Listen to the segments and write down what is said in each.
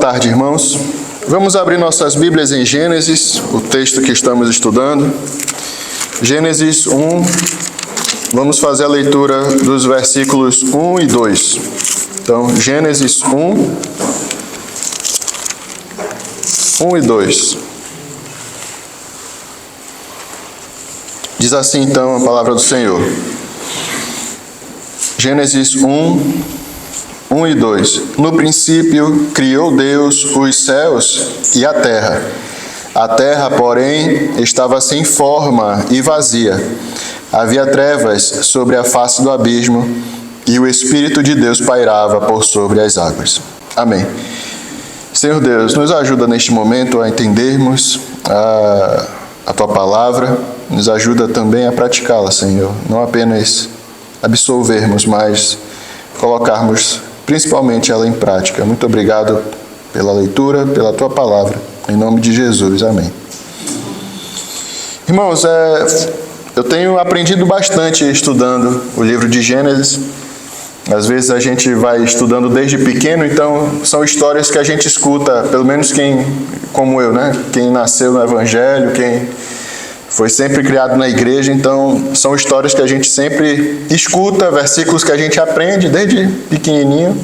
tarde, irmãos. Vamos abrir nossas Bíblias em Gênesis, o texto que estamos estudando. Gênesis 1, vamos fazer a leitura dos versículos 1 e 2. Então, Gênesis 1 e 2. Diz assim, então, a palavra do Senhor. Gênesis 1 e 2. No princípio, criou Deus os céus e a terra. A terra, porém, estava sem forma e vazia. Havia trevas sobre a face do abismo, e o Espírito de Deus pairava por sobre as águas. Amém. Senhor Deus, nos ajuda neste momento a entendermos a Tua palavra, nos ajuda também a praticá-la, Senhor. Não apenas absolvermos, mas colocarmos principalmente ela em prática. Muito obrigado pela leitura, pela Tua palavra. Em nome de Jesus. Amém. Irmãos, eu tenho aprendido bastante estudando o livro de Gênesis. Às vezes a gente vai estudando desde pequeno, então são histórias que a gente escuta, pelo menos quem, como eu, né? Quem nasceu no Evangelho, quem foi sempre criado na igreja, então são histórias que a gente sempre escuta, versículos que a gente aprende desde pequenininho,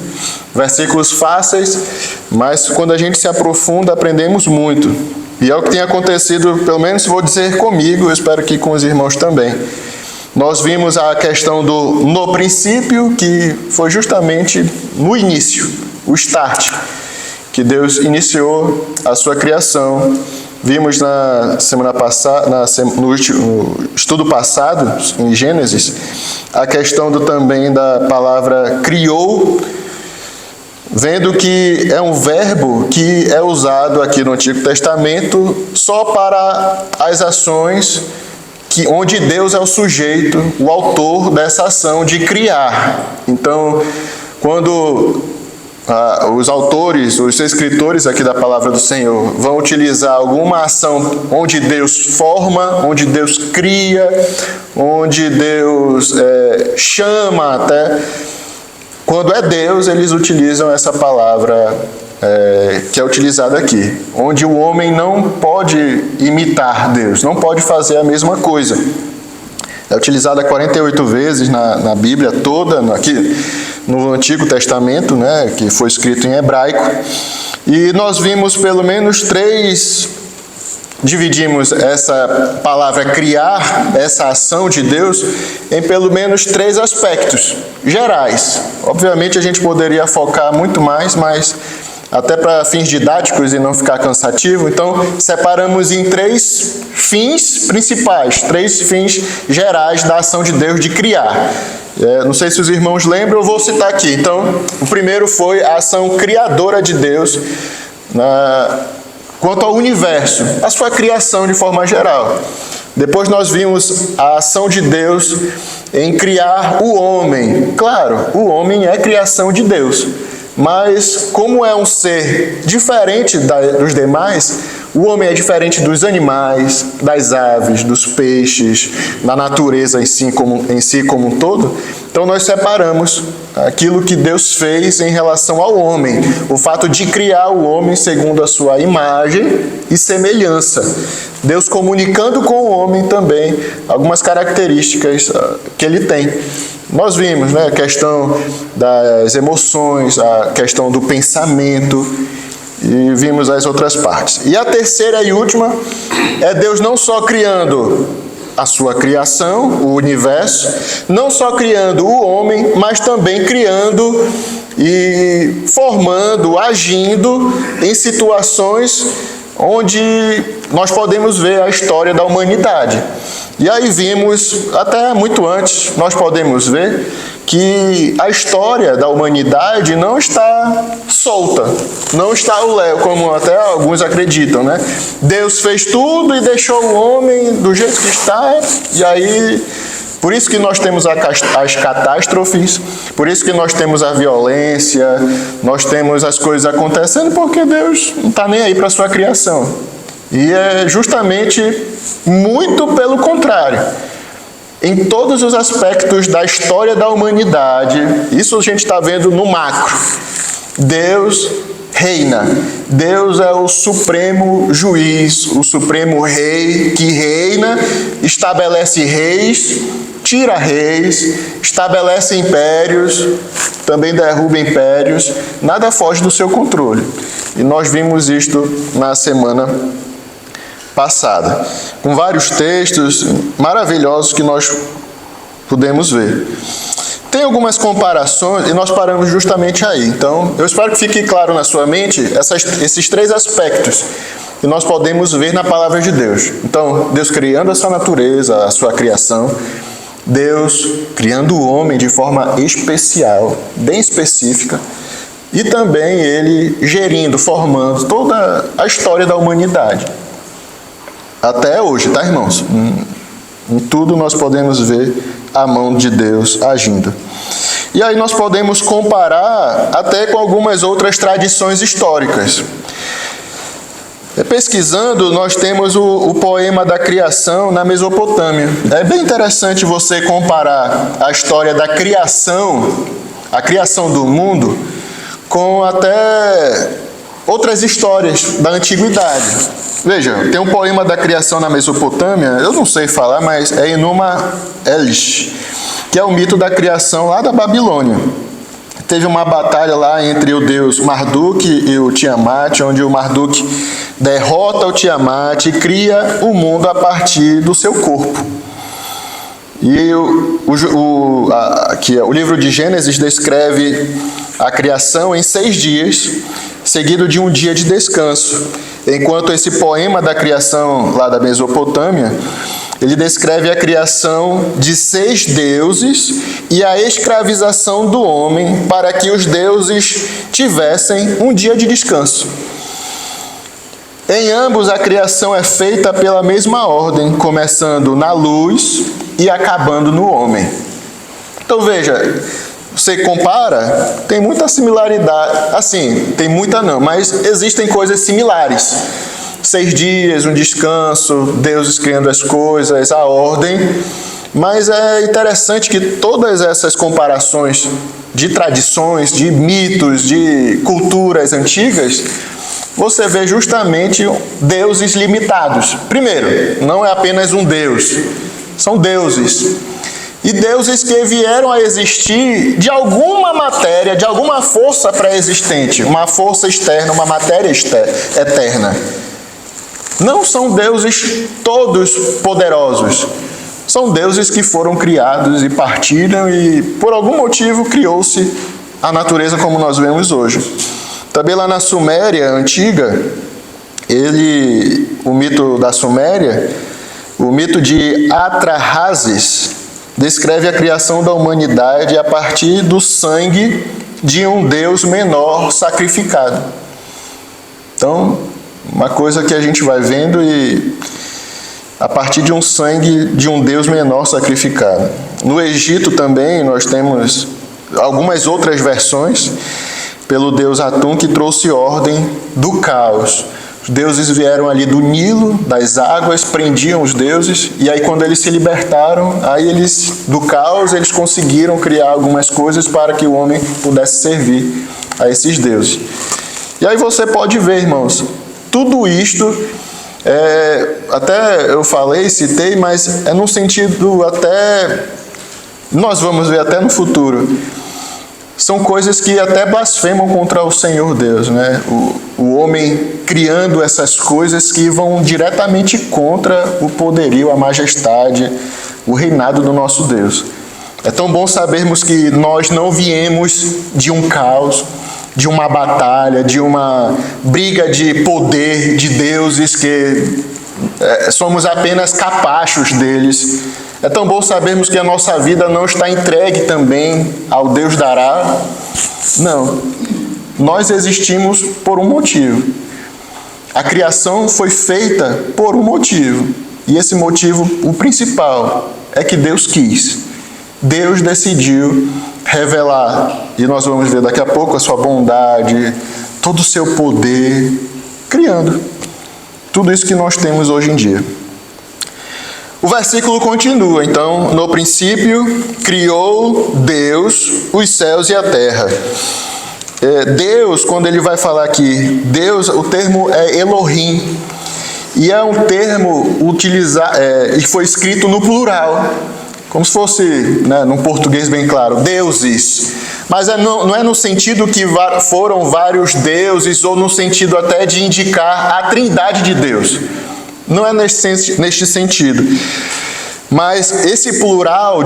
versículos fáceis, mas quando a gente se aprofunda, aprendemos muito. E é o que tem acontecido, pelo menos vou dizer comigo, eu espero que com os irmãos também. Nós vimos a questão do no princípio, que foi justamente no início, o start, que Deus iniciou a sua criação. Vimos na semana passada, no estudo passado, em Gênesis, a questão também da palavra criou, vendo que é um verbo que é usado aqui no Antigo Testamento só para as ações onde Deus é o sujeito, o autor dessa ação de criar. Então, quando os autores, os escritores aqui da palavra do Senhor vão utilizar alguma ação onde Deus forma, onde Deus cria, onde Deus chama até, quando é Deus, eles utilizam essa palavra que é utilizada aqui, onde o homem não pode imitar Deus, não pode fazer a mesma coisa. É utilizada 48 vezes na Bíblia toda, aqui no Antigo Testamento, né, que foi escrito em hebraico. E nós vimos pelo menos dividimos essa palavra criar, essa ação de Deus, em pelo menos 3 aspectos gerais. Obviamente a gente poderia focar muito mais, mas até para fins didáticos e não ficar cansativo, então separamos em 3 fins principais, 3 fins gerais da ação de Deus de criar. Não sei se os irmãos lembram, eu vou citar aqui. Então, o primeiro foi a ação criadora de Deus quanto ao universo, a sua criação de forma geral. Depois nós vimos a ação de Deus em criar o homem. Claro, o homem é criação de Deus. Mas, como é um ser diferente dos demais, o homem é diferente dos animais, das aves, dos peixes, da natureza em si como um todo. Então, nós separamos aquilo que Deus fez em relação ao homem, o fato de criar o homem segundo a sua imagem e semelhança. Deus comunicando com o homem também algumas características que ele tem. Nós vimos, né, a questão das emoções, a questão do pensamento, e vimos as outras partes. E a terceira e última é Deus não só criando a sua criação, o universo, não só criando o homem, mas também criando e formando, agindo em situações onde nós podemos ver a história da humanidade. E aí vimos, até muito antes, nós podemos ver que a história da humanidade não está solta, não está ao léu, como até alguns acreditam, né? Deus fez tudo e deixou o homem do jeito que está, e aí, por isso que nós temos as catástrofes, por isso que nós temos a violência, nós temos as coisas acontecendo, porque Deus não está nem aí para a sua criação. E é justamente muito pelo contrário. Em todos os aspectos da história da humanidade, isso a gente está vendo no macro. Deus reina. Deus é o supremo juiz, o supremo rei que reina, estabelece reis, tira reis, estabelece impérios, também derruba impérios, nada foge do seu controle. E nós vimos isto na semana passada, com vários textos maravilhosos que nós pudemos ver. Tem algumas comparações e nós paramos justamente aí. Então, eu espero que fique claro na sua mente esses três aspectos que nós podemos ver na palavra de Deus. Então, Deus criando essa natureza, a sua criação, Deus criando o homem de forma especial, bem específica, e também Ele gerindo, formando toda a história da humanidade. Até hoje, tá, irmãos? Em tudo nós podemos ver a mão de Deus agindo. E aí nós podemos comparar até com algumas outras tradições históricas. Pesquisando, nós temos o poema da criação na Mesopotâmia. É bem interessante você comparar a história da criação, a criação do mundo, com até outras histórias da antiguidade. Veja, tem um poema da criação na Mesopotâmia, eu não sei falar, mas é Enuma Elish, que é o mito da criação lá da Babilônia. Teve uma batalha lá entre o deus Marduk e o Tiamat, onde o Marduk derrota o Tiamat e cria o mundo a partir do seu corpo. E o livro de Gênesis descreve a criação em 6 dias, seguido de um dia de descanso. Enquanto esse poema da criação lá da Mesopotâmia, ele descreve a criação de 6 deuses e a escravização do homem para que os deuses tivessem um dia de descanso. Em ambos, a criação é feita pela mesma ordem, começando na luz e acabando no homem. Então veja, você compara, tem muita similaridade, assim, tem muita não, mas existem coisas similares. 6 dias, um descanso, Deus criando as coisas, a ordem. Mas é interessante que todas essas comparações de tradições, de mitos, de culturas antigas, você vê justamente deuses limitados. Primeiro, não é apenas um Deus, são deuses. E deuses que vieram a existir de alguma matéria, de alguma força pré-existente, uma força externa, uma matéria eterna. Não são deuses todos poderosos. São deuses que foram criados e partilham e, por algum motivo, criou-se a natureza como nós vemos hoje. Também lá na Suméria antiga, o mito da Suméria, o mito de Atrahasis, descreve a criação da humanidade a partir do sangue de um deus menor sacrificado. Então, uma coisa que a gente vai vendo e a partir de um sangue de um deus menor sacrificado. No Egito também nós temos algumas outras versões pelo deus Atum, que trouxe ordem do caos. Os deuses vieram ali do Nilo, das águas, prendiam os deuses, e aí quando eles se libertaram, do caos, eles conseguiram criar algumas coisas para que o homem pudesse servir a esses deuses. E aí você pode ver, irmãos, tudo isto, até eu falei, citei, mas é num sentido até, nós vamos ver até no futuro, são coisas que até blasfemam contra o Senhor Deus, né? O homem criando essas coisas que vão diretamente contra o poderio, a majestade, o reinado do nosso Deus. É tão bom sabermos que nós não viemos de um caos, de uma batalha, de uma briga de poder de deuses, que somos apenas capachos deles. É tão bom sabermos que a nossa vida não está entregue também ao Deus dará. Não. Nós existimos por um motivo. A criação foi feita por um motivo. E esse motivo, o principal, é que Deus quis. Deus decidiu revelar, e nós vamos ver daqui a pouco, a sua bondade, todo o seu poder, criando tudo isso que nós temos hoje em dia. O versículo continua, então, no princípio criou Deus os céus e a terra. Deus, quando ele vai falar aqui, Deus, o termo é Elohim, e é um termo e foi escrito no plural, como se fosse, né, num português bem claro, deuses. Mas não é no sentido que foram vários deuses, ou no sentido até de indicar a trindade de Deus. Não é neste sentido. Mas esse plural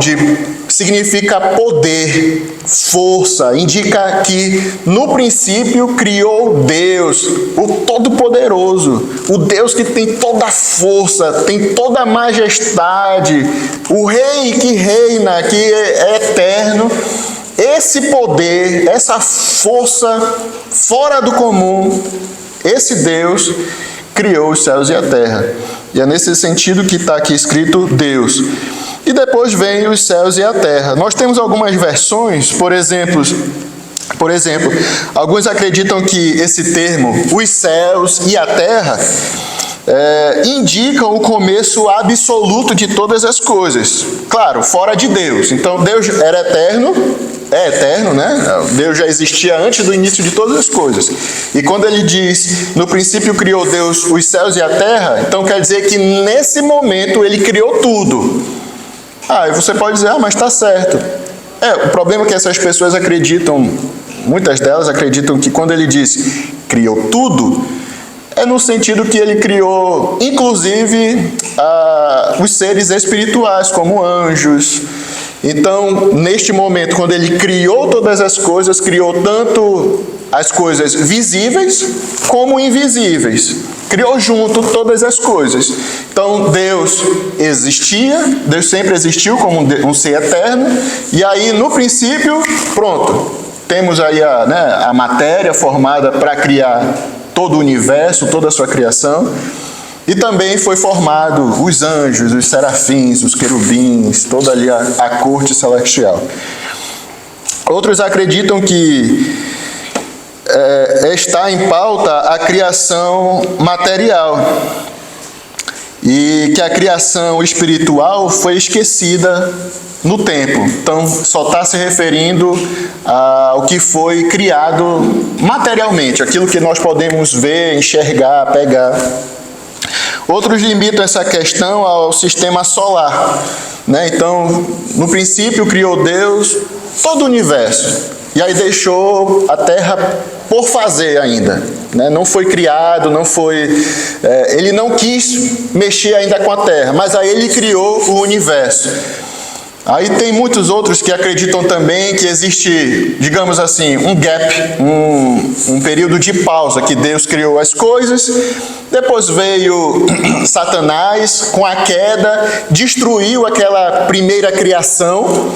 significa poder, força, indica que no princípio criou Deus, o Todo-Poderoso, o Deus que tem toda a força, tem toda a majestade, o Rei que reina, que é eterno. Esse poder, essa força fora do comum, esse Deus criou os céus e a terra. E é nesse sentido que está aqui escrito Deus. E depois vem os céus e a terra. Nós temos algumas versões, por exemplo, alguns acreditam que esse termo, os céus e a terra, indicam o começo absoluto de todas as coisas. Claro, fora de Deus. Então Deus era eterno, é eterno, né? Deus já existia antes do início de todas as coisas. E quando ele diz, no princípio criou Deus os céus e a terra, então quer dizer que nesse momento ele criou tudo. E você pode dizer, mas está certo. O problema é que essas pessoas acreditam, muitas delas acreditam que quando ele diz criou tudo, é no sentido que ele criou, inclusive, os seres espirituais, como anjos. Então, neste momento, quando ele criou todas as coisas, criou tanto as coisas visíveis como invisíveis. Criou junto todas as coisas. Então, Deus existia, Deus sempre existiu como um ser eterno, e aí, no princípio, pronto, temos aí a matéria formada para criar todo o universo, toda a sua criação. E também foi formado os anjos, os serafins, os querubins, toda ali a corte celestial. Outros acreditam que está em pauta a criação material e que a criação espiritual foi esquecida no tempo. Então, só está se referindo ao que foi criado materialmente, aquilo que nós podemos ver, enxergar, pegar. Outros limitam essa questão ao sistema solar, né? Então, no princípio criou Deus todo o universo, e aí deixou a Terra por fazer ainda, né? Não foi criado, ele não quis mexer ainda com a Terra, mas aí ele criou o universo. Aí tem muitos outros que acreditam também que existe, digamos assim, um gap, um período de pausa, que Deus criou as coisas, depois veio Satanás com a queda, destruiu aquela primeira criação,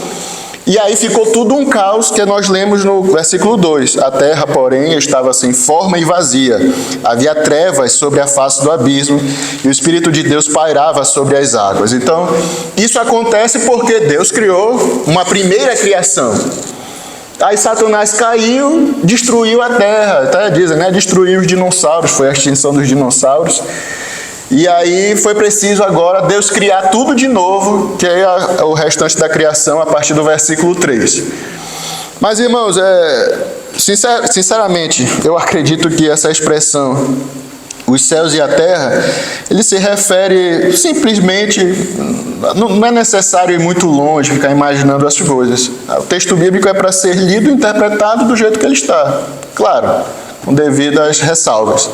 e aí ficou tudo um caos, que nós lemos no versículo 2. A terra, porém, estava sem forma e vazia. Havia trevas sobre a face do abismo, e o Espírito de Deus pairava sobre as águas. Então, isso acontece porque Deus criou uma primeira criação. Aí Satanás caiu, destruiu a terra. Até dizem, né? Destruiu os dinossauros, foi a extinção dos dinossauros. E aí foi preciso agora Deus criar tudo de novo, que é o restante da criação a partir do versículo 3. Mas, irmãos, sinceramente, eu acredito que essa expressão, os céus e a terra, ele se refere simplesmente, não é necessário ir muito longe, ficar imaginando as coisas. O texto bíblico é para ser lido e interpretado do jeito que ele está, claro, com devidas ressalvas.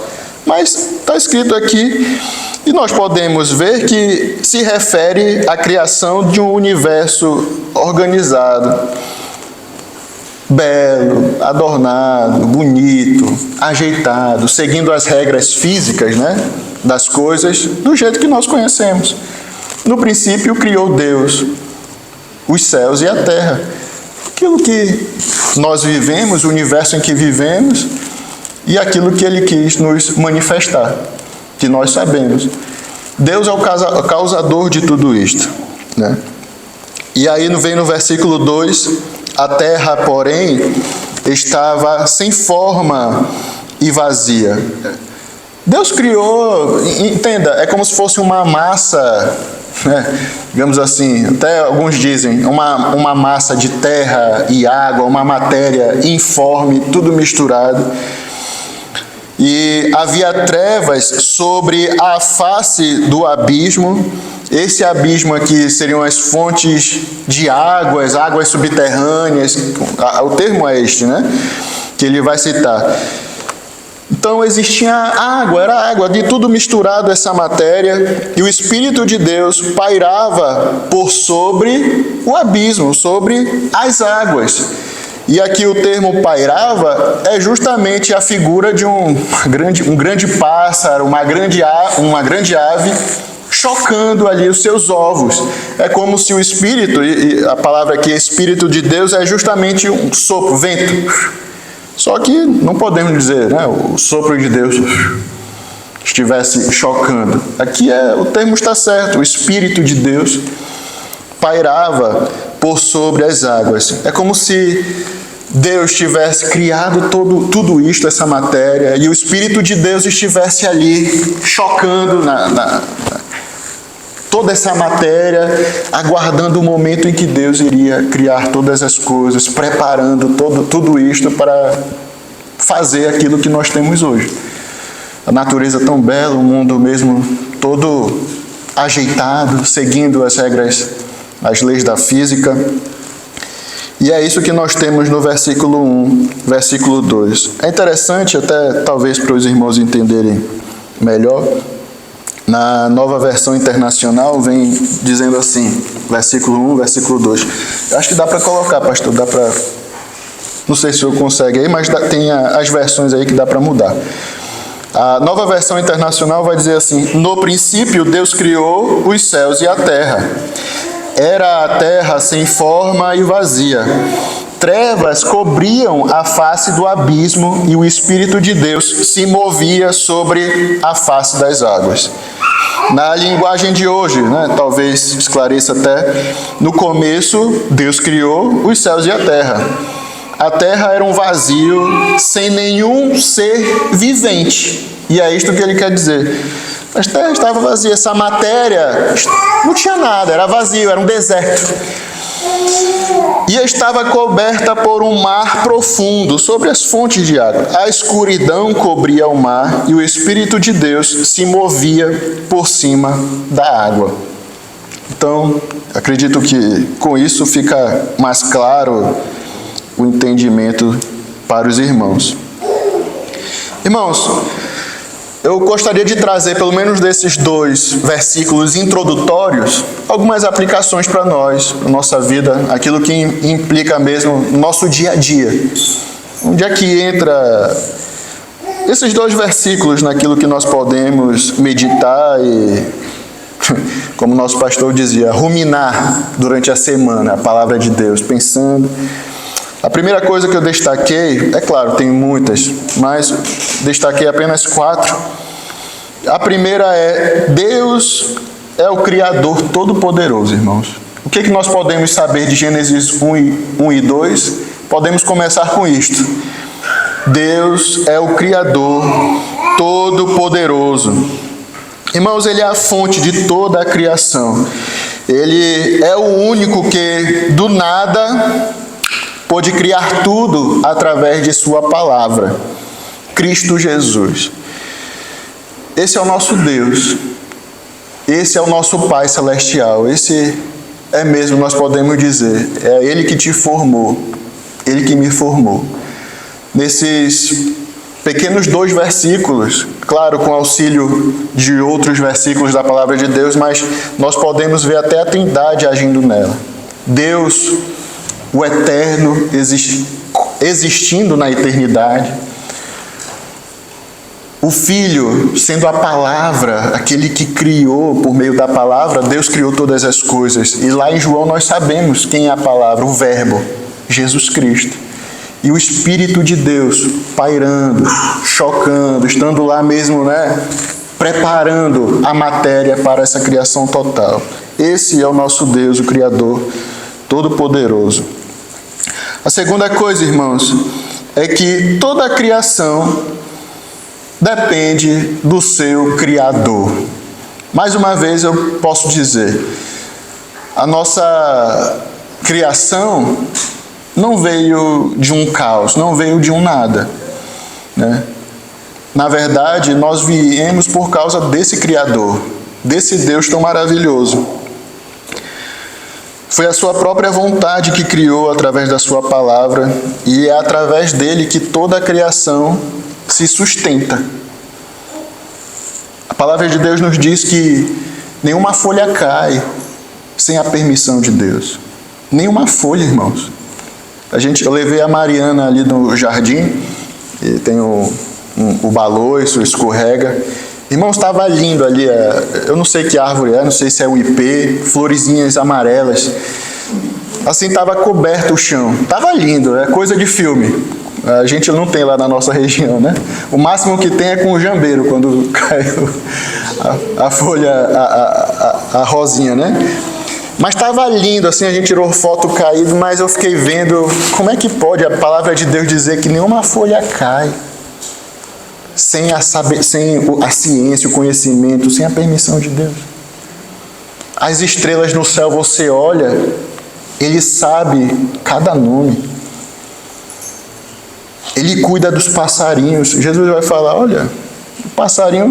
Mas está escrito aqui, e nós podemos ver que se refere à criação de um universo organizado, belo, adornado, bonito, ajeitado, seguindo as regras físicas, né, das coisas, do jeito que nós conhecemos. No princípio criou Deus os céus e a terra. Aquilo que nós vivemos, o universo em que vivemos, e aquilo que ele quis nos manifestar, que nós sabemos. Deus é o causador de tudo isto, né? E aí vem no versículo 2, a terra, porém, estava sem forma e vazia. Deus criou, entenda, é como se fosse uma massa, né? Digamos assim, até alguns dizem, uma massa de terra e água, uma matéria informe, tudo misturado. E havia trevas sobre a face do abismo. Esse abismo aqui seriam as fontes de águas subterrâneas. O termo é este, né? Que ele vai citar. Então existia água, era água, de tudo misturado essa matéria, e o Espírito de Deus pairava por sobre o abismo, sobre as águas. E aqui o termo pairava é justamente a figura de um grande pássaro, uma grande ave, chocando ali os seus ovos. É como se o Espírito, e a palavra aqui Espírito de Deus é justamente um sopro, vento. Só que não podemos dizer, né, o sopro de Deus estivesse chocando. Aqui o termo está certo, o Espírito de Deus pairava por sobre as águas. É como se Deus tivesse criado tudo isto, essa matéria, e o Espírito de Deus estivesse ali chocando toda essa matéria, aguardando o momento em que Deus iria criar todas as coisas, preparando tudo isto para fazer aquilo que nós temos hoje. A natureza tão bela, o mundo mesmo todo ajeitado, seguindo as regras, as leis da física. E é isso que nós temos no versículo 1, versículo 2. É interessante, até talvez para os irmãos entenderem melhor, na Nova Versão Internacional vem dizendo assim, versículo 1, versículo 2. Eu acho que dá para colocar, pastor, dá para... Não sei se eu consegue aí, mas tem as versões aí que dá para mudar. A Nova Versão Internacional vai dizer assim: no princípio Deus criou os céus e a terra. Era a terra sem forma e vazia. Trevas cobriam a face do abismo e o Espírito de Deus se movia sobre a face das águas. Na linguagem de hoje, né, talvez esclareça até, no começo Deus criou os céus e a terra. A terra era um vazio sem nenhum ser vivente. E é isto que ele quer dizer. A terra estava vazia, essa matéria não tinha nada, era vazio, era um deserto. E estava coberta por um mar profundo, sobre as fontes de água. A escuridão cobria o mar e o Espírito de Deus se movia por cima da água. Então, acredito que com isso fica mais claro o entendimento para os irmãos. Irmãos, eu gostaria de trazer, pelo menos desses 2 versículos introdutórios, algumas aplicações para nós, para a nossa vida, aquilo que implica mesmo no nosso dia a dia. Onde é que entra esses 2 versículos naquilo que nós podemos meditar e, como nosso pastor dizia, ruminar durante a semana a palavra de Deus, pensando. A primeira coisa que eu destaquei, é claro, tem muitas, mas destaquei apenas 4. A primeira é: Deus é o Criador Todo-Poderoso, irmãos. O que nós podemos saber de Gênesis 1 e 2? Podemos começar com isto. Deus é o Criador Todo-Poderoso. Irmãos, Ele é a fonte de toda a criação. Ele é o único que, do nada, pôde criar tudo através de sua palavra, Cristo Jesus. Esse é o nosso Deus. Esse é o nosso Pai Celestial. Esse é mesmo, nós podemos dizer, é Ele que te formou, Ele que me formou. Nesses pequenos 2 versículos, claro, com auxílio de outros versículos da palavra de Deus, mas nós podemos ver até a Trindade agindo nela. Deus, o eterno, existindo na eternidade. O Filho, sendo a palavra, aquele que criou por meio da palavra, Deus criou todas as coisas. E lá em João nós sabemos quem é a palavra, o Verbo, Jesus Cristo. E o Espírito de Deus pairando, chocando, estando lá mesmo, né, preparando a matéria para essa criação total. Esse é o nosso Deus, o Criador Todo-Poderoso. A segunda coisa, irmãos, é que toda a criação depende do seu Criador. Mais uma vez eu posso dizer, a nossa criação não veio de um caos, não veio de um nada, né? Na verdade, nós viemos por causa desse Criador, desse Deus tão maravilhoso. Foi a sua própria vontade que criou através da sua palavra, e é através dele que toda a criação se sustenta. A palavra de Deus nos diz que nenhuma folha cai sem a permissão de Deus. Nenhuma folha, irmãos. Eu levei a Mariana ali no jardim, e tem o baloiço, escorrega. Irmãos, estava lindo ali, eu não sei que árvore é, não sei se é um ipê, florezinhas amarelas. Assim estava coberto o chão. Estava lindo, é coisa de filme. A gente não tem lá na nossa região, né? O máximo que tem é com o jambeiro, quando cai a folha, a rosinha, né? Mas estava lindo, assim, a gente tirou foto caído, mas eu fiquei vendo como é que pode a palavra de Deus dizer que nenhuma folha cai sem a ciência, o conhecimento, sem a permissão de Deus. As estrelas no céu, você olha, Ele sabe cada nome. Ele cuida dos passarinhos. Jesus vai falar, olha, o passarinho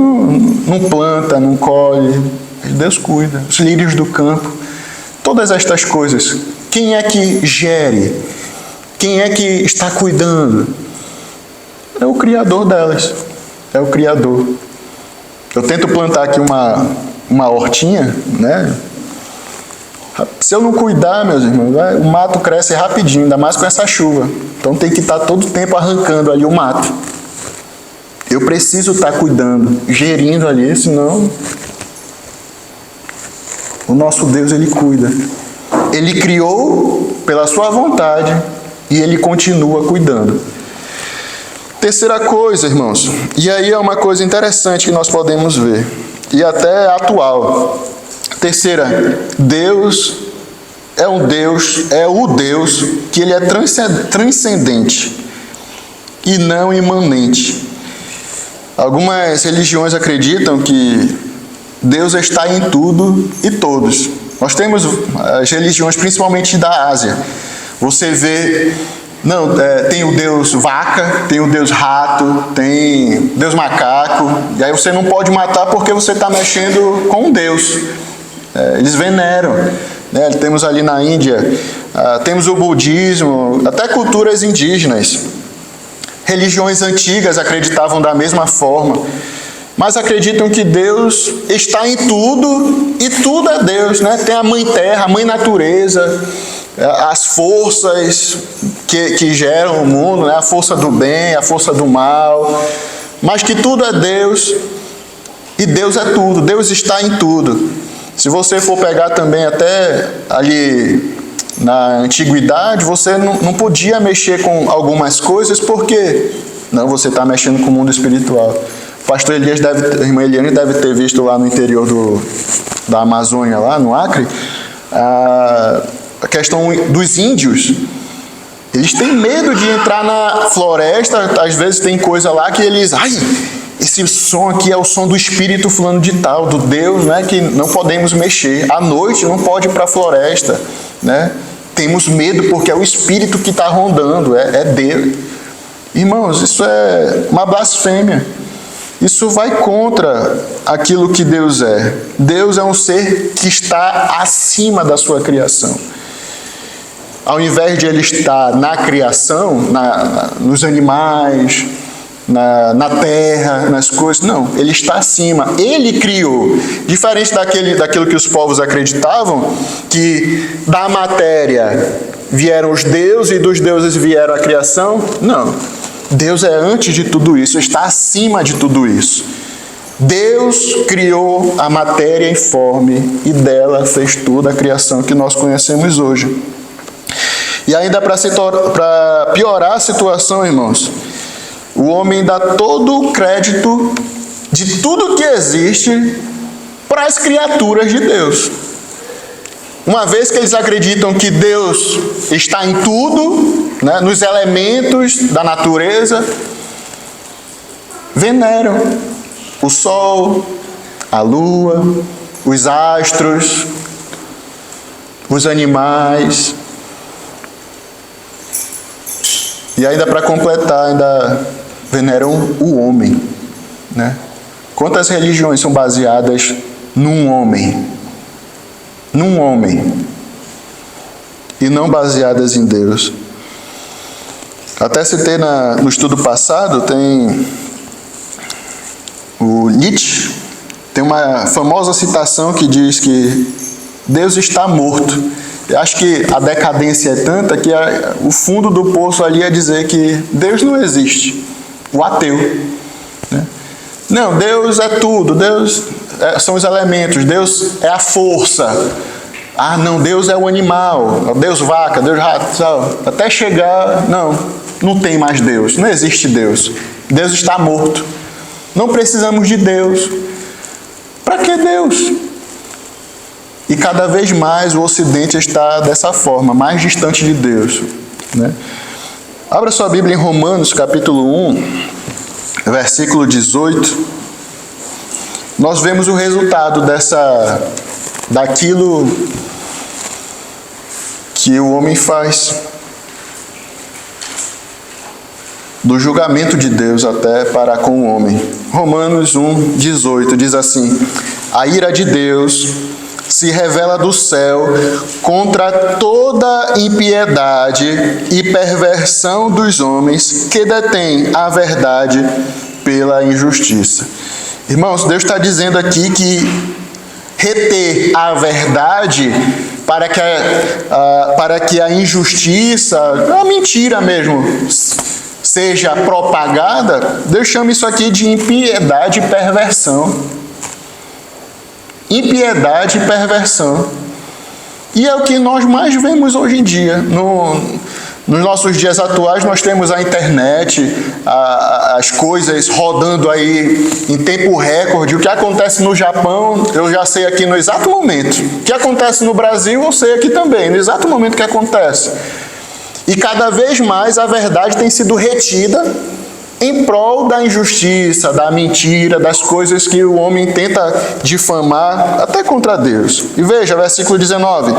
não planta, não colhe, Deus cuida. Os lírios do campo, todas estas coisas. Quem é que gere? Quem é que está cuidando? É o Criador delas. É o Criador. Eu tento plantar aqui uma hortinha, né? Se eu não cuidar, meus irmãos, o mato cresce rapidinho, ainda mais com essa chuva. Então tem que estar todo o tempo arrancando ali o mato. Eu preciso estar cuidando, gerindo ali, senão o nosso Deus, Ele cuida. Ele criou pela sua vontade e Ele continua cuidando. Terceira coisa, irmãos, e aí é uma coisa interessante que nós podemos ver, e até atual. Terceira, Deus é o Deus que Ele é transcendente e não imanente. Algumas religiões acreditam que Deus está em tudo e todos. Nós temos as religiões, principalmente da Ásia. Você vê, tem o Deus vaca, tem o Deus rato, tem Deus macaco, e aí você não pode matar porque você está mexendo com Deus. Eles veneram, né? Temos ali na Índia, temos o budismo, até culturas indígenas. Religiões antigas acreditavam da mesma forma, mas acreditam que Deus está em tudo e tudo é Deus, né? Tem a mãe terra, a mãe natureza, as forças que geram o mundo, né? A força do bem, a força do mal, mas que tudo é Deus e Deus é tudo, Deus está em tudo. Se você for pegar também até ali na antiguidade, você não podia mexer com algumas coisas, porque não, você está mexendo com o mundo espiritual. O pastor Elias a irmã Eliane deve ter visto lá no interior da Amazônia, lá no Acre, a questão dos índios. Eles têm medo de entrar na floresta, às vezes tem coisa lá que eles... Esse som aqui é o som do espírito fulano de tal, do Deus, né, que não podemos mexer. À noite não pode ir para a floresta, né? Temos medo porque é o espírito que está rondando, é Deus. Irmãos, isso é uma blasfêmia. Isso vai contra aquilo que Deus é. Deus é um ser que está acima da sua criação. Ao invés de Ele estar na criação, nos animais, na terra, nas coisas, não, Ele está acima, Ele criou. Diferente daquilo que os povos acreditavam, que da matéria vieram os deuses e dos deuses vieram a criação. Não, Deus é antes de tudo isso, está acima de tudo isso. Deus criou a matéria informe e dela fez toda a criação que nós conhecemos hoje. E ainda para piorar a situação, irmãos, o homem dá todo o crédito de tudo que existe para as criaturas de Deus. Uma vez que eles acreditam que Deus está em tudo, né, nos elementos da natureza, veneram o sol, a lua, os astros, os animais. E ainda para completar, ainda veneram o homem, né? Quantas religiões são baseadas num homem? Num homem. E não baseadas em Deus. Até citei no estudo passado, tem o Nietzsche, tem uma famosa citação que diz que Deus está morto. Eu acho que a decadência é tanta que o fundo do poço ali é dizer que Deus não existe. O ateu, né? Não, Deus é tudo, Deus são os elementos, Deus é a força. Ah, não, Deus é o animal, Deus vaca, Deus rato, sabe? Até chegar, não tem mais Deus, não existe Deus. Deus está morto. Não precisamos de Deus. Para que Deus? E cada vez mais o Ocidente está dessa forma, mais distante de Deus, né? Abra sua Bíblia em Romanos, capítulo 1, versículo 18. Nós vemos o resultado daquilo que o homem faz, do julgamento de Deus até para com o homem. Romanos 1, 18 diz assim: a ira de Deus se revela do céu contra toda impiedade e perversão dos homens que detêm a verdade pela injustiça. Irmãos, Deus está dizendo aqui que reter a verdade para que a injustiça, a mentira mesmo, seja propagada, Deus chama isso aqui de impiedade e perversão. Impiedade e perversão. E é o que nós mais vemos hoje em dia. Nos nossos dias atuais, nós temos a internet, as coisas rodando aí em tempo recorde. O que acontece no Japão, eu já sei aqui no exato momento. O que acontece no Brasil, eu sei aqui também, no exato momento que acontece. E cada vez mais a verdade tem sido retida em prol da injustiça, da mentira, das coisas que o homem tenta difamar, até contra Deus. E veja, versículo 19.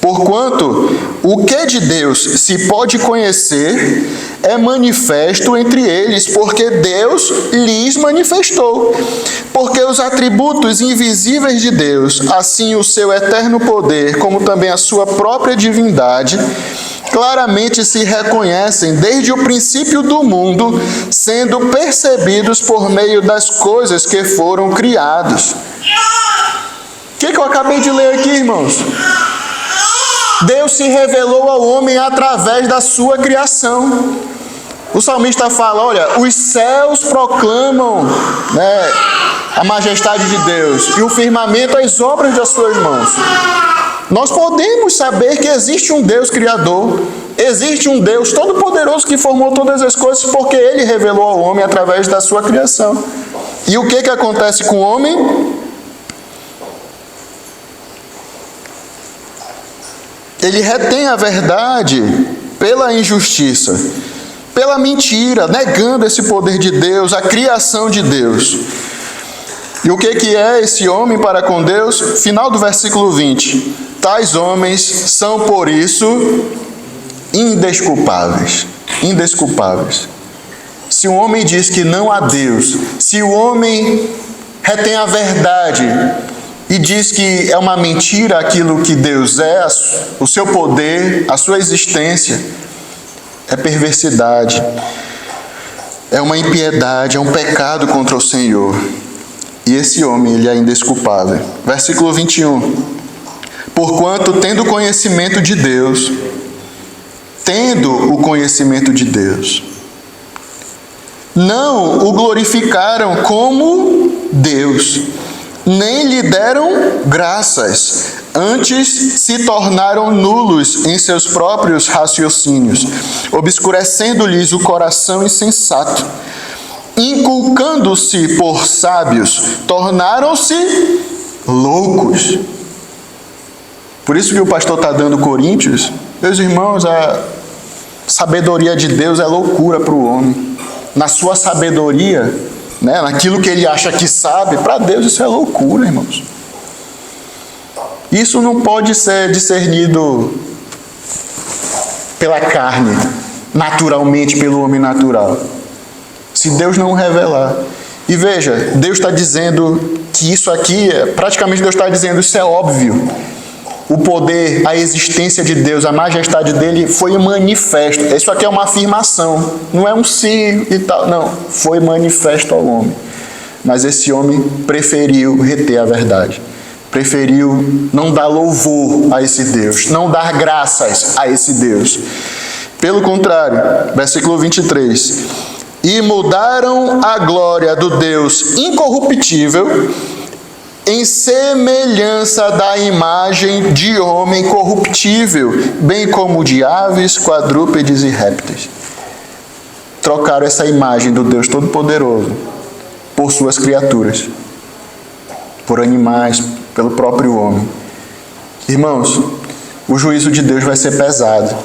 Porquanto o que de Deus se pode conhecer é manifesto entre eles, porque Deus lhes manifestou. Porque os atributos invisíveis de Deus, assim o seu eterno poder, como também a sua própria divindade, claramente se reconhecem desde o princípio do mundo, sendo percebidos por meio das coisas que foram criadas. O que eu acabei de ler aqui, irmãos? Deus se revelou ao homem através da sua criação. O salmista fala, olha, os céus proclamam, né, a majestade de Deus, e o firmamento as obras das suas mãos. Nós podemos saber que existe um Deus criador, existe um Deus todo-poderoso que formou todas as coisas, porque Ele revelou ao homem através da sua criação. E o que acontece com o homem? Ele retém a verdade pela injustiça, pela mentira, negando esse poder de Deus, a criação de Deus. E o que é esse homem para com Deus? Final do versículo 20. Tais homens são, por isso, indesculpáveis. Indesculpáveis. Se o homem diz que não há Deus, se o homem retém a verdade e diz que é uma mentira aquilo que Deus é, o seu poder, a sua existência, é perversidade, é uma impiedade, é um pecado contra o Senhor. E esse homem, ele é indesculpável. Versículo 21. Porquanto, tendo conhecimento de Deus, tendo o conhecimento de Deus, não o glorificaram como Deus, nem lhe deram graças, antes se tornaram nulos em seus próprios raciocínios, obscurecendo-lhes o coração insensato. Inculcando-se por sábios, tornaram-se loucos. Por isso que o pastor está dando Coríntios. Meus irmãos, a sabedoria de Deus é loucura para o homem. Na sua sabedoria, né, naquilo que ele acha que sabe, para Deus isso é loucura, irmãos. Isso não pode ser discernido pela carne, naturalmente, pelo homem natural, se Deus não revelar. E veja, Deus está dizendo que isso aqui, praticamente Deus está dizendo, isso é óbvio. O poder, a existência de Deus, a majestade dele foi manifesto. Isso aqui é uma afirmação, não é um sim e tal, não. Foi manifesto ao homem. Mas esse homem preferiu reter a verdade. Preferiu não dar louvor a esse Deus, não dar graças a esse Deus. Pelo contrário, versículo 23. E mudaram a glória do Deus incorruptível em semelhança da imagem de homem corruptível, bem como de aves, quadrúpedes e répteis. Trocaram essa imagem do Deus Todo-Poderoso por suas criaturas, por animais, pelo próprio homem. Irmãos, o juízo de Deus vai ser pesado.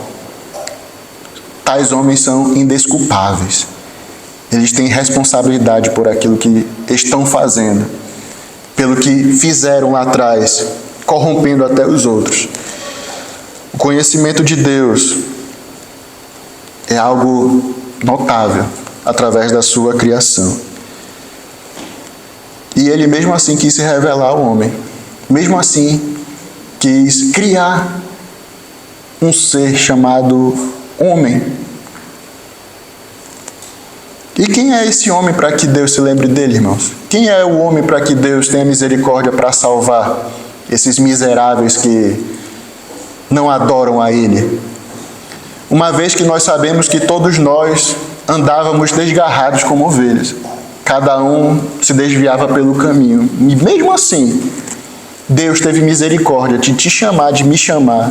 Tais homens são indesculpáveis. Eles têm responsabilidade por aquilo que estão fazendo, pelo que fizeram lá atrás, corrompendo até os outros. O conhecimento de Deus é algo notável através da sua criação. E ele mesmo assim quis se revelar ao homem. Mesmo assim quis criar um ser chamado homem. E quem é esse homem para que Deus se lembre dele, irmãos? Quem é o homem para que Deus tenha misericórdia para salvar esses miseráveis que não adoram a Ele? Uma vez que nós sabemos que todos nós andávamos desgarrados como ovelhas. Cada um se desviava pelo caminho. E mesmo assim, Deus teve misericórdia de te chamar, de me chamar,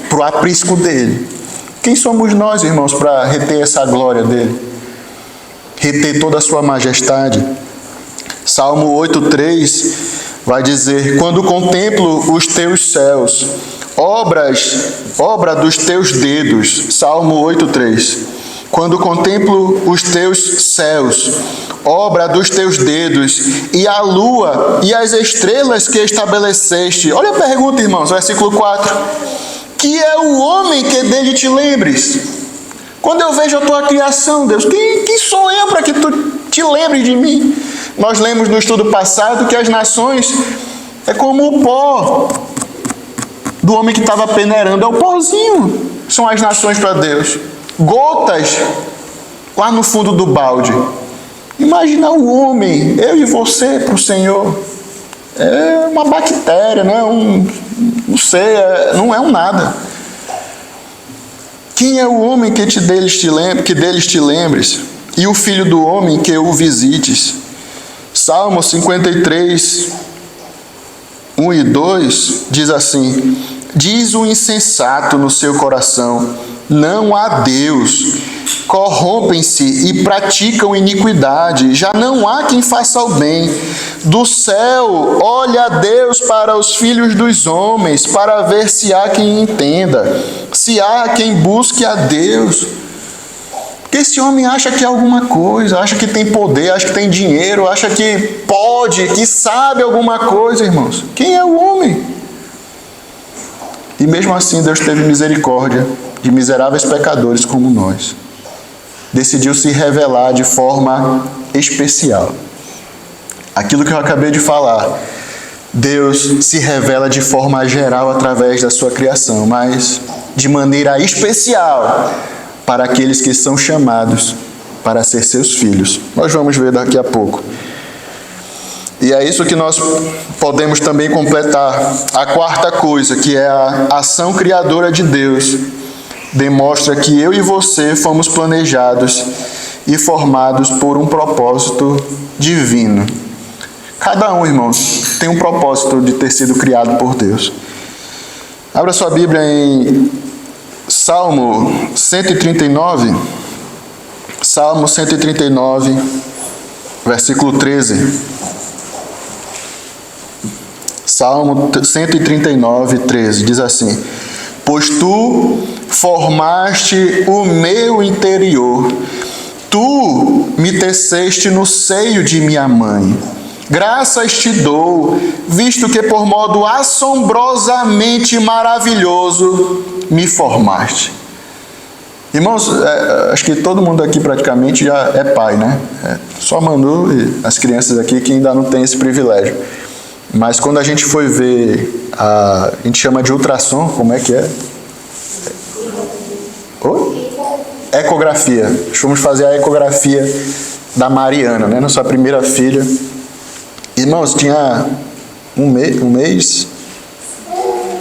para o aprisco dele. Quem somos nós, irmãos, para reter essa glória dele? Reter toda a sua majestade? Salmo 8,3 vai dizer: quando contemplo os teus céus, obra dos teus dedos. Salmo 8,3. Quando contemplo os teus céus, obra dos teus dedos, e a lua e as estrelas que estabeleceste. Olha a pergunta, irmãos, versículo 4. Que é o homem que dele te lembres? Quando eu vejo a tua criação, Deus, quem sou eu para que tu te lembres de mim? Nós lemos no estudo passado que as nações é como o pó do homem que estava peneirando. É o pozinho. São as nações para Deus. Gotas lá no fundo do balde. Imagina o homem, eu e você, para o Senhor. É uma bactéria, não é não sei, não é um nada. Quem é o homem que deles te lembres? E o filho do homem que o visites? Salmo 53, 1 e 2 diz assim: diz o insensato no seu coração, não há Deus. Corrompem-se e praticam iniquidade, já não há quem faça o bem. Do céu olha Deus para os filhos dos homens, para ver se há quem entenda, se há quem busque a Deus. Porque esse homem acha que é alguma coisa, acha que tem poder, acha que tem dinheiro, acha que pode, que sabe alguma coisa, irmãos. Quem é o homem? E mesmo assim Deus teve misericórdia de miseráveis pecadores como nós. Decidiu se revelar de forma especial. Aquilo que eu acabei de falar, Deus se revela de forma geral através da sua criação, mas de maneira especial para aqueles que são chamados para ser seus filhos. Nós vamos ver daqui a pouco. E é isso que nós podemos também completar. A quarta coisa, que é a ação criadora de Deus, demonstra que eu e você fomos planejados e formados por um propósito divino. Cada um, irmãos, tem um propósito de ter sido criado por Deus. Abra sua Bíblia em Salmo 139. Salmo 139, versículo 13. Salmo 139, 13, diz assim: pois tu formaste o meu interior Tu me teceste no seio de minha mãe. Graças te dou, visto que por modo assombrosamente maravilhoso me formaste. Irmãos, acho que todo mundo aqui praticamente já é pai, né? Só Manu e as crianças aqui que ainda não tem esse privilégio. Mas quando a gente foi ver, a gente chama de ultrassom, como é que é? Oi? Ecografia. Fomos fazer a ecografia da Mariana, né? Nossa primeira filha. Irmãos, tinha um mês,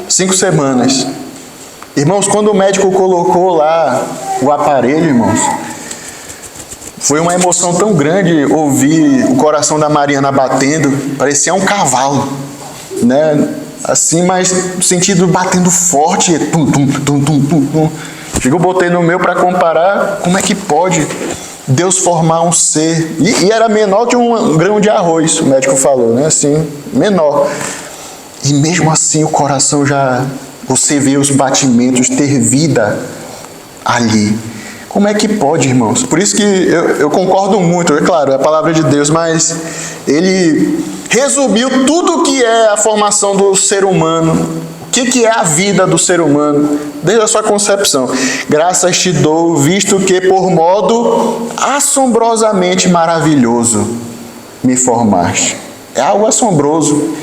5 semanas. Irmãos, quando o médico colocou lá o aparelho, irmãos, foi uma emoção tão grande ouvir o coração da Mariana batendo, parecia um cavalo, né? Assim, mas no sentido batendo forte, tum, tum, tum, tum, tum, tum. Chegou, botei no meu para comparar, como é que pode Deus formar um ser, e era menor que um grão de arroz, o médico falou, né? Assim, menor. E mesmo assim o coração já, você vê os batimentos, ter vida ali. Como é que pode, irmãos? Por isso que eu concordo muito, é claro, é a palavra de Deus, mas ele resumiu tudo o que é a formação do ser humano. O que é a vida do ser humano, desde a sua concepção? Graças te dou, visto que por modo assombrosamente maravilhoso me formaste. É algo assombroso.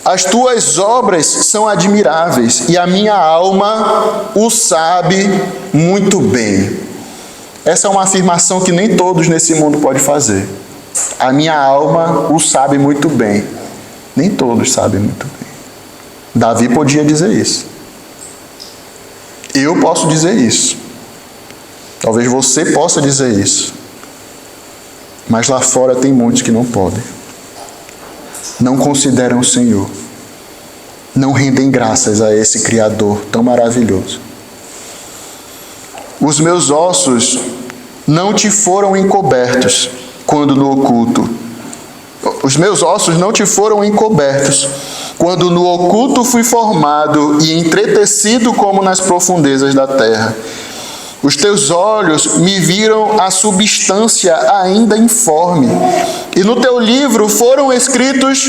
As tuas obras são admiráveis e a minha alma o sabe muito bem. Essa é uma afirmação que nem todos nesse mundo podem fazer. A minha alma o sabe muito bem. Nem todos sabem muito bem. Davi podia dizer isso. Eu posso dizer isso. Talvez você possa dizer isso. Mas lá fora tem muitos que não podem. Não consideram o Senhor. Não rendem graças a esse Criador tão maravilhoso. Os meus ossos não te foram encobertos quando no oculto. Os meus ossos não te foram encobertos quando no oculto fui formado e entretecido como nas profundezas da terra. Os teus olhos me viram a substância ainda informe, e no teu livro foram escritos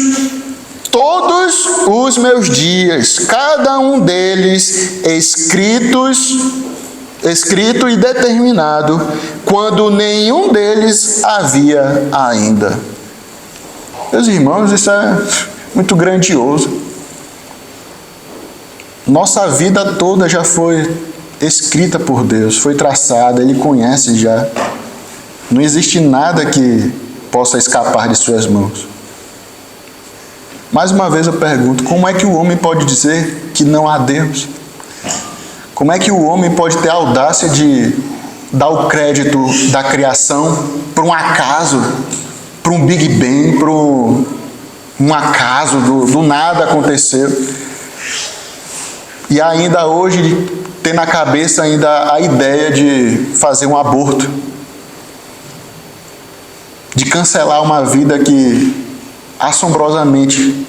todos os meus dias, cada um deles escrito e determinado, quando nenhum deles havia ainda. Meus irmãos, isso é muito grandioso. Nossa vida toda já foi escrita por Deus, foi traçada, Ele conhece já. Não existe nada que possa escapar de suas mãos. Mais uma vez eu pergunto, como é que o homem pode dizer que não há Deus? Como é que o homem pode ter a audácia de dar o crédito da criação para um acaso, para um Big Bang, para um acaso, do nada aconteceu? E ainda hoje ter na cabeça ainda a ideia de fazer um aborto, de cancelar uma vida que assombrosamente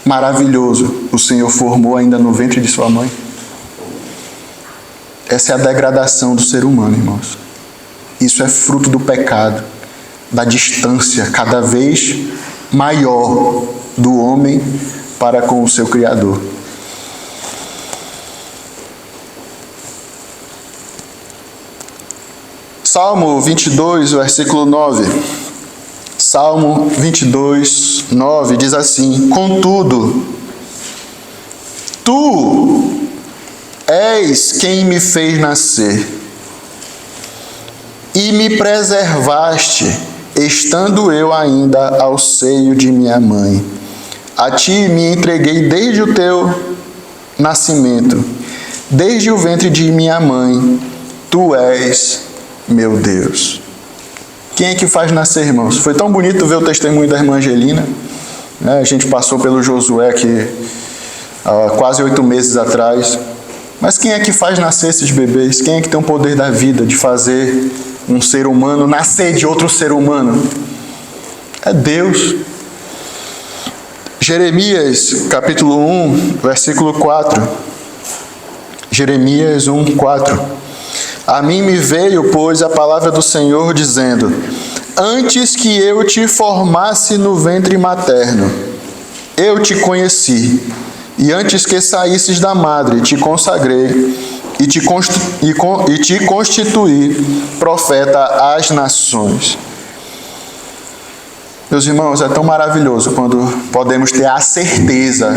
maravilhoso o Senhor formou ainda no ventre de sua mãe. Essa é a degradação do ser humano, irmãos. Isso é fruto do pecado, da distância cada vez maior do homem para com o seu Criador. Salmo 22, versículo 9. Salmo 22, 9 diz assim: Contudo, tu és quem me fez nascer e me preservaste, estando eu ainda ao seio de minha mãe. A ti me entreguei desde o teu nascimento, desde o ventre de minha mãe. Tu és meu Deus. Quem é que faz nascer, irmãos? Foi tão bonito ver o testemunho da irmã Angelina, né? A gente passou pelo Josué aqui há quase 8 meses atrás. Mas quem é que faz nascer esses bebês? Quem é que tem o poder da vida de fazer um ser humano nascer de outro ser humano? É Deus. Jeremias, capítulo 1, versículo 4. Jeremias 1, 4. A mim me veio, pois, a palavra do Senhor, dizendo: antes que eu te formasse no ventre materno, eu te conheci, e antes que saísses da madre, te consagrei, e te constituí profeta às nações. Meus irmãos, é tão maravilhoso quando podemos ter a certeza,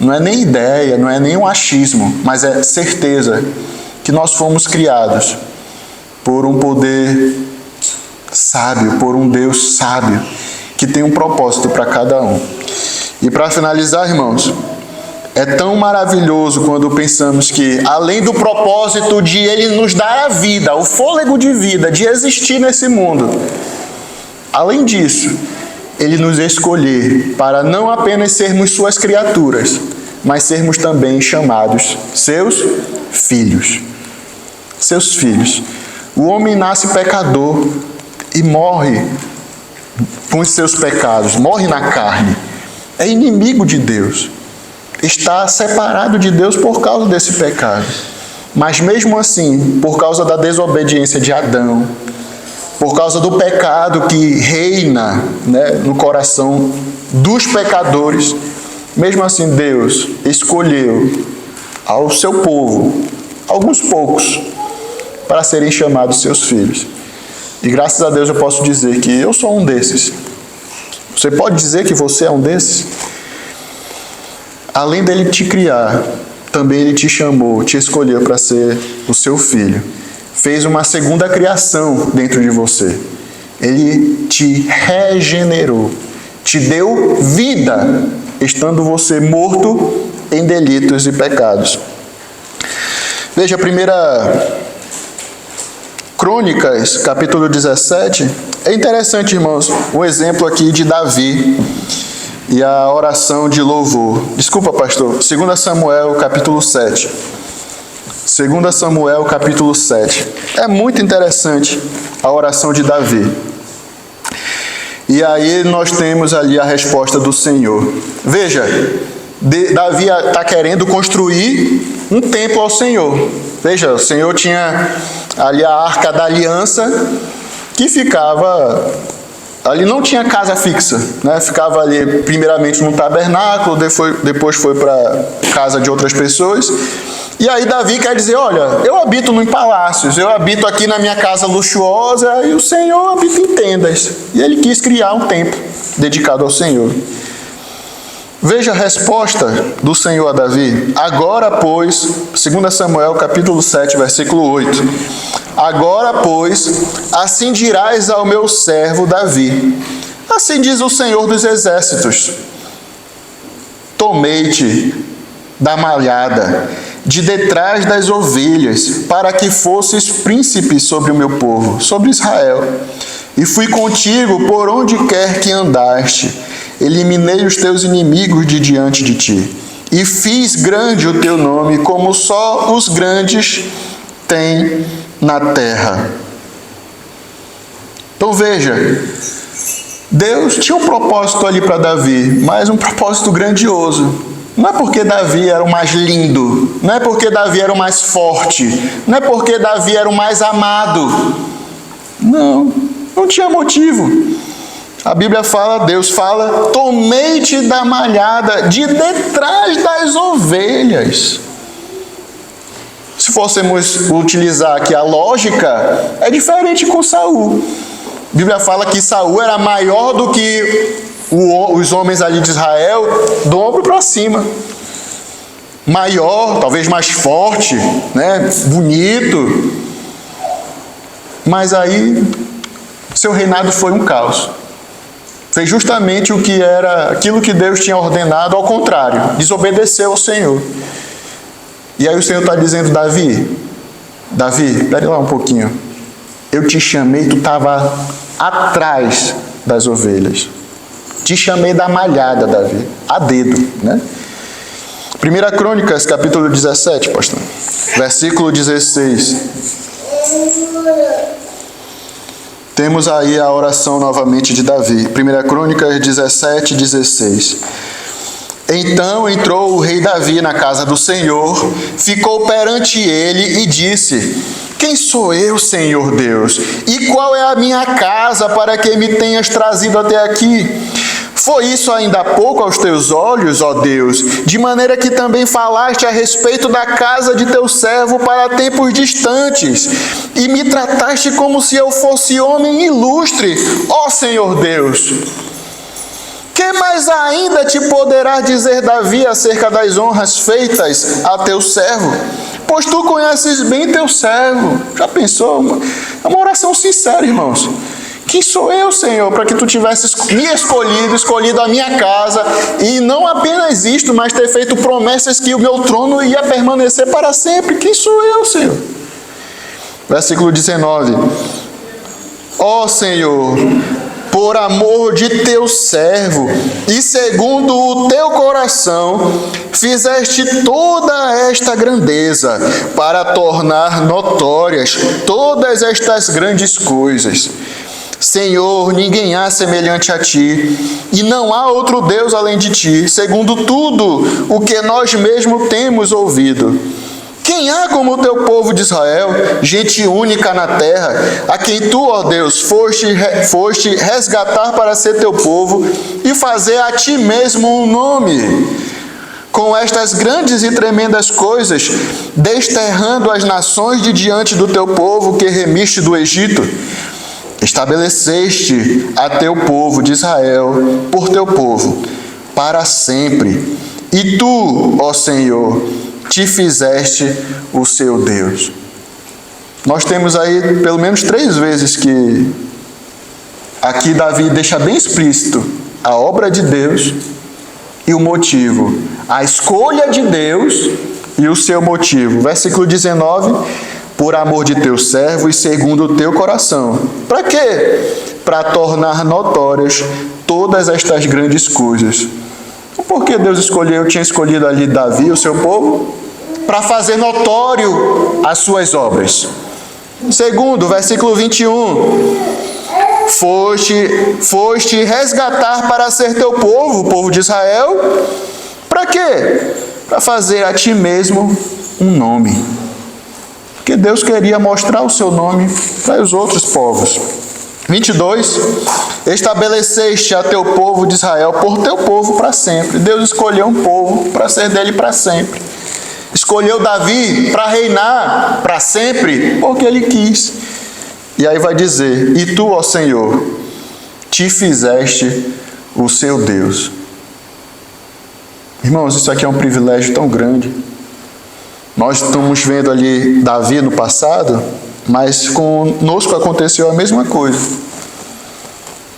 não é nem ideia, não é nem um achismo, mas é certeza que nós fomos criados por um poder sábio, por um Deus sábio, que tem um propósito para cada um. E para finalizar, irmãos, é tão maravilhoso quando pensamos que, além do propósito de Ele nos dar a vida, o fôlego de vida, de existir nesse mundo, além disso, Ele nos escolher para não apenas sermos Suas criaturas, mas sermos também chamados Seus filhos. Seus filhos. O homem nasce pecador e morre com os seus pecados, morre na carne. É inimigo de Deus. Está separado de Deus por causa desse pecado. Mas mesmo assim, por causa da desobediência de Adão, por causa do pecado que reina, no coração dos pecadores, mesmo assim Deus escolheu ao seu povo, alguns poucos, para serem chamados seus filhos. E graças a Deus eu posso dizer que eu sou um desses. Você pode dizer que você é um desses? Além dele te criar, também ele te chamou, te escolheu para ser o seu filho. Fez uma segunda criação dentro de você. Ele te regenerou, te deu vida, estando você morto em delitos e pecados. Veja, 1 Crônicas, capítulo 17. É interessante, irmãos, um exemplo aqui de Davi e a oração de louvor. Desculpa, pastor. 2 Samuel, capítulo 7. 2 Samuel, capítulo 7. É muito interessante a oração de Davi. E aí nós temos ali a resposta do Senhor. Veja, Davi está querendo construir um templo ao Senhor. Veja, o Senhor tinha ali a Arca da Aliança, que ficava ali, não tinha casa fixa, ficava ali primeiramente num tabernáculo, depois foi para casa de outras pessoas. E aí Davi quer dizer: olha, eu habito em palácios, eu habito aqui na minha casa luxuosa, e o Senhor habita em tendas. E ele quis criar um templo dedicado ao Senhor. Veja a resposta do Senhor a Davi. Agora, pois, 2 Samuel, capítulo 7, versículo 8. Agora, pois, assim dirás ao meu servo Davi: assim diz o Senhor dos Exércitos: tomei-te da malhada, de detrás das ovelhas, para que fosses príncipe sobre o meu povo, sobre Israel. E fui contigo por onde quer que andaste. Eliminei os teus inimigos de diante de ti. E fiz grande o teu nome, como só os grandes têm na terra. Então veja, Deus tinha um propósito ali para Davi, mas um propósito grandioso. Não é porque Davi era o mais lindo, não é porque Davi era o mais forte, não é porque Davi era o mais amado. Não tinha motivo. A Bíblia fala, Deus fala: tomei-te da malhada, de detrás das ovelhas. Se fôssemos utilizar aqui a lógica, é diferente com Saul. A Bíblia fala que Saul era maior do que os homens ali de Israel, do ombro para cima. Maior, talvez mais forte, bonito. Mas aí, seu reinado foi um caos. Fez justamente o que era aquilo que Deus tinha ordenado, ao contrário, desobedeceu ao Senhor. E aí o Senhor está dizendo: Davi, pera lá um pouquinho. Eu te chamei, tu estava atrás das ovelhas. Te chamei da malhada, Davi, a dedo, 1 Crônicas, capítulo 17, pastor, versículo 16. Temos aí a oração novamente de Davi. 1 Crônicas 17, 16. Então entrou o rei Davi na casa do Senhor, ficou perante ele e disse: Quem sou eu, Senhor Deus? E qual é a minha casa para que me tenhas trazido até aqui? Foi isso ainda há pouco aos teus olhos, ó Deus, de maneira que também falaste a respeito da casa de teu servo para tempos distantes, e me trataste como se eu fosse homem ilustre, ó Senhor Deus. Que mais ainda te poderá dizer Davi acerca das honras feitas a teu servo? Pois tu conheces bem teu servo. Já pensou? É uma oração sincera, irmãos. Quem sou eu, Senhor, para que tu tivesses me escolhido a minha casa, e não apenas isto, mas ter feito promessas que o meu trono ia permanecer para sempre? Quem sou eu, Senhor? Versículo 19. Ó Senhor, por amor de teu servo, e segundo o teu coração, fizeste toda esta grandeza, para tornar notórias todas estas grandes coisas. Senhor, ninguém há semelhante a ti, e não há outro Deus além de ti, segundo tudo o que nós mesmos temos ouvido. Quem há como o teu povo de Israel, gente única na terra, a quem tu, ó Deus, foste resgatar para ser teu povo e fazer a ti mesmo um nome? Com estas grandes e tremendas coisas, desterrando as nações de diante do teu povo que remiste do Egito, estabeleceste a teu povo de Israel por teu povo, para sempre. E tu, ó Senhor, te fizeste o seu Deus. Nós temos aí pelo menos 3 vezes que aqui Davi deixa bem explícito a obra de Deus e o motivo, a escolha de Deus e o seu motivo. Versículo 19, por amor de teu servo e segundo o teu coração. Para quê? Para tornar notórias todas estas grandes coisas. Por que Deus tinha escolhido ali Davi, o seu povo? Para fazer notório as suas obras. Segundo, versículo 21. Foste resgatar para ser teu povo, o povo de Israel. Para quê? Para fazer a ti mesmo um nome. Porque Deus queria mostrar o seu nome para os outros povos. 22. Estabeleceste a teu povo de Israel por teu povo para sempre. Deus escolheu um povo para ser dele para sempre. Escolheu Davi para reinar para sempre, porque ele quis. E aí vai dizer, e tu, ó Senhor, te fizeste o seu Deus. Irmãos, isso aqui é um privilégio tão grande. Nós estamos vendo ali Davi no passado, mas conosco aconteceu a mesma coisa.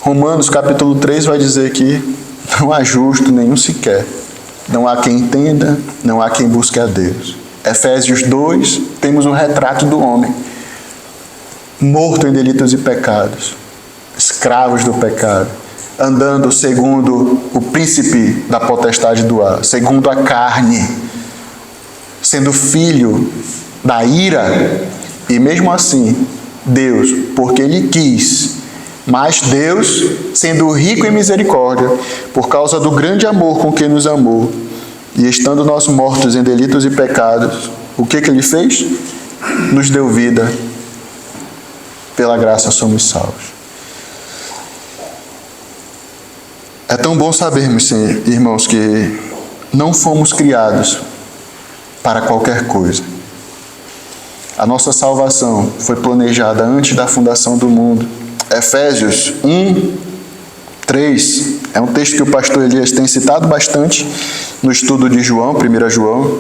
Romanos capítulo 3 vai dizer que não há justo nenhum sequer. Não há quem entenda, não há quem busque a Deus. Efésios 2, temos um retrato do homem, morto em delitos e pecados, escravos do pecado, andando segundo o príncipe da potestade do ar, segundo a carne, sendo filho da ira, e mesmo assim, Deus, porque Ele quis, mas Deus, sendo rico em misericórdia, por causa do grande amor com que nos amou, e estando nós mortos em delitos e pecados, o que Ele fez? Nos deu vida. Pela graça somos salvos. É tão bom sabermos, irmãos, que não fomos criados para qualquer coisa. A nossa salvação foi planejada antes da fundação do mundo. Efésios 1, 3, é um texto que o pastor Elias tem citado bastante no estudo de João, 1 João.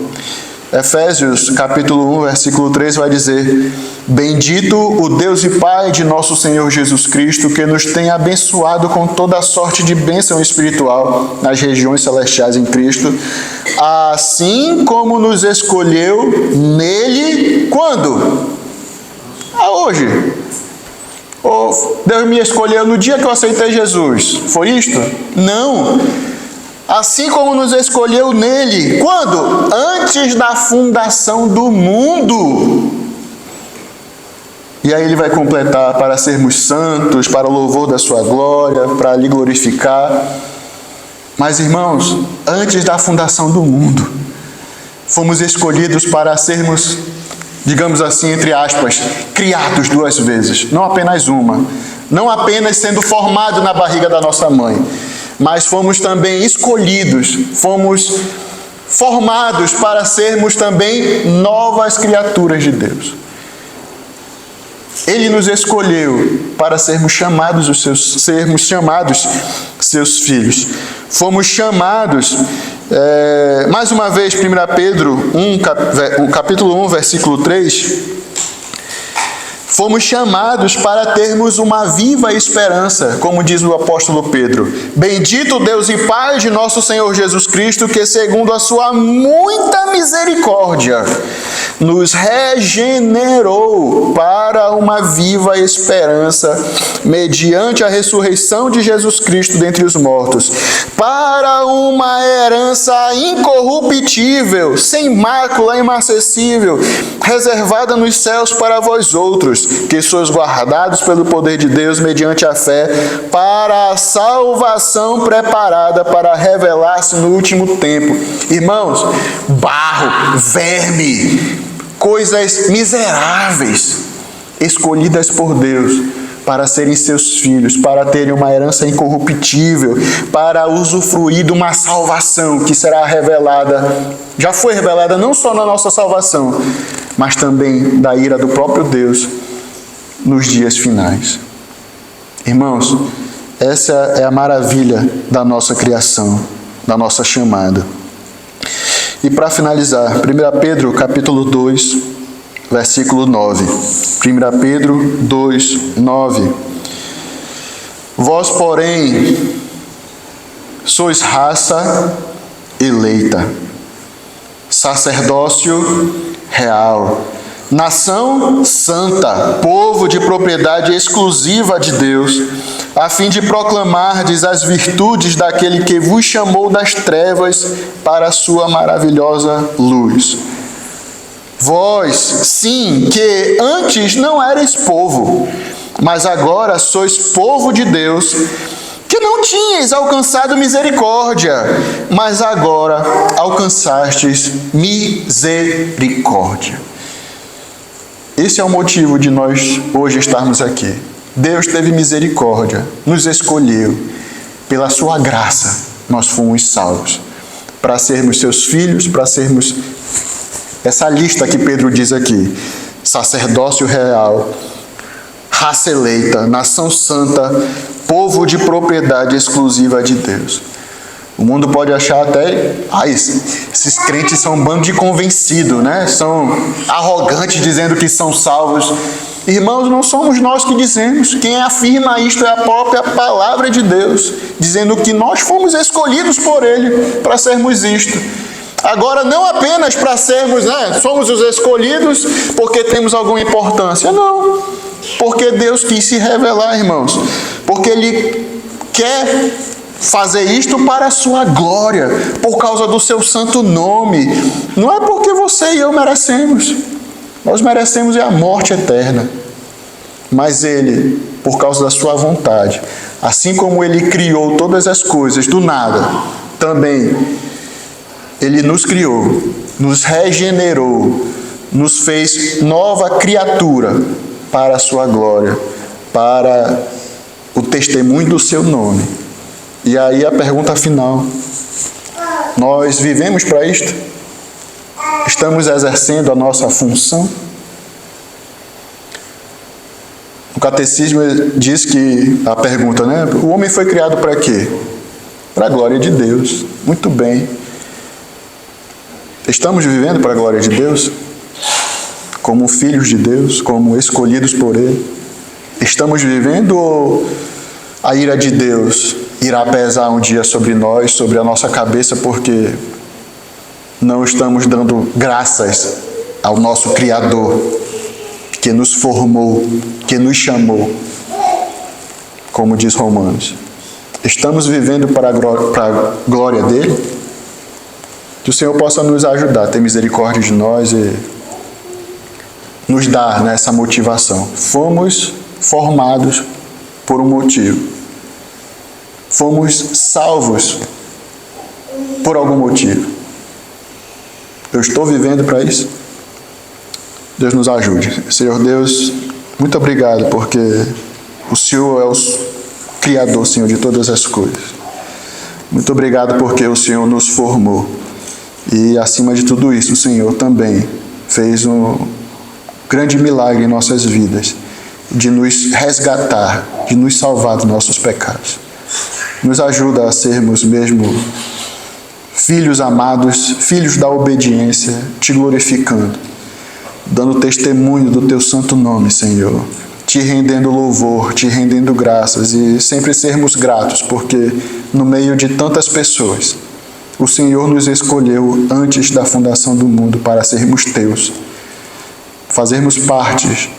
Efésios capítulo 1, versículo 3 vai dizer: Bendito o Deus e Pai de nosso Senhor Jesus Cristo, que nos tem abençoado com toda a sorte de bênção espiritual nas regiões celestiais em Cristo, assim como nos escolheu nele, quando? Hoje. Deus me escolheu no dia que eu aceitei Jesus. Foi isto? Não. Assim como nos escolheu nele. Quando? Antes da fundação do mundo. E aí ele vai completar: para sermos santos, para o louvor da sua glória, para lhe glorificar. Mas, irmãos, antes da fundação do mundo, fomos escolhidos para sermos digamos assim, entre aspas, criados 2 vezes, não apenas uma. Não apenas sendo formado na barriga da nossa mãe, mas fomos também escolhidos, fomos formados para sermos também novas criaturas de Deus. Ele nos escolheu para sermos chamados seus filhos. Fomos chamados, mais uma vez, 1 Pedro 1, capítulo 1, versículo 3, fomos chamados para termos uma viva esperança, como diz o apóstolo Pedro. Bendito Deus e Pai de nosso Senhor Jesus Cristo, que segundo a sua muita misericórdia, nos regenerou para uma viva esperança, mediante a ressurreição de Jesus Cristo dentre os mortos, para uma herança incorruptível, sem mácula, imacessível, reservada nos céus para vós outros, que sois guardados pelo poder de Deus mediante a fé, para a salvação preparada para revelar-se no último tempo. Irmãos, barro, verme, coisas miseráveis, escolhidas por Deus para serem seus filhos, para terem uma herança incorruptível, para usufruir de uma salvação que será revelada, já foi revelada não só na nossa salvação, mas também da ira do próprio Deus nos dias finais. Irmãos, essa é a maravilha da nossa criação, da nossa chamada. E para finalizar, 1 Pedro capítulo 2, versículo 9. 1 Pedro 2, 9. Vós, porém, sois raça eleita, sacerdócio real, nação santa, povo de propriedade exclusiva de Deus, a fim de proclamardes as virtudes daquele que vos chamou das trevas para a sua maravilhosa luz. Vós, sim, que antes não erais povo, mas agora sois povo de Deus, que não tinhais alcançado misericórdia, mas agora alcançastes misericórdia. Esse é o motivo de nós hoje estarmos aqui. Deus teve misericórdia, nos escolheu, pela sua graça nós fomos salvos, para sermos seus filhos, para sermos essa lista que Pedro diz aqui: sacerdócio real, raça eleita, nação santa, povo de propriedade exclusiva de Deus. O mundo pode achar até, esses crentes são um bando de convencidos, né? São arrogantes dizendo que são salvos. Irmãos, não somos nós que dizemos. Quem afirma isto é a própria palavra de Deus, dizendo que nós fomos escolhidos por Ele para sermos isto. Agora, não apenas para sermos, somos os escolhidos porque temos alguma importância. Não, porque Deus quis se revelar, irmãos. Porque Ele quer fazer isto para a sua glória, por causa do seu santo nome. Não é porque você e eu merecemos. Nós merecemos a morte eterna. Mas Ele, por causa da sua vontade, assim como Ele criou todas as coisas do nada, também Ele nos criou, nos regenerou, nos fez nova criatura para a sua glória, para o testemunho do seu nome. E aí a pergunta final: nós vivemos para isto? Estamos exercendo a nossa função? O catecismo diz que, a pergunta, o homem foi criado para quê? Para a glória de Deus. Muito bem. Estamos vivendo para a glória de Deus? Como filhos de Deus, como escolhidos por Ele? Estamos vivendo ou a ira de Deus irá pesar um dia sobre nós, sobre a nossa cabeça, porque não estamos dando graças ao nosso Criador, que nos formou, que nos chamou, como diz Romanos? Estamos vivendo para a glória dele? Que o Senhor possa nos ajudar, ter misericórdia de nós e nos dar essa motivação. Fomos formados por um motivo. Fomos salvos por algum motivo. Eu estou vivendo para isso? Deus nos ajude. Senhor Deus, muito obrigado, porque o Senhor é o Criador, Senhor, de todas as coisas. Muito obrigado porque o Senhor nos formou. E, acima de tudo isso, o Senhor também fez um grande milagre em nossas vidas, de nos resgatar, de nos salvar dos nossos pecados. Nos ajuda a sermos mesmo filhos amados, filhos da obediência, te glorificando, dando testemunho do teu santo nome, Senhor, te rendendo louvor, te rendendo graças e sempre sermos gratos, porque no meio de tantas pessoas, o Senhor nos escolheu antes da fundação do mundo para sermos teus, fazermos parte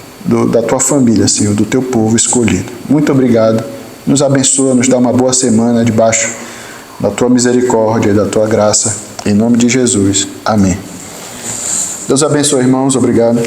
da tua família, Senhor, do teu povo escolhido. Muito obrigado, nos abençoa, nos dá uma boa semana debaixo da tua misericórdia e da tua graça, em nome de Jesus. Amém. Deus abençoe, irmãos, obrigado.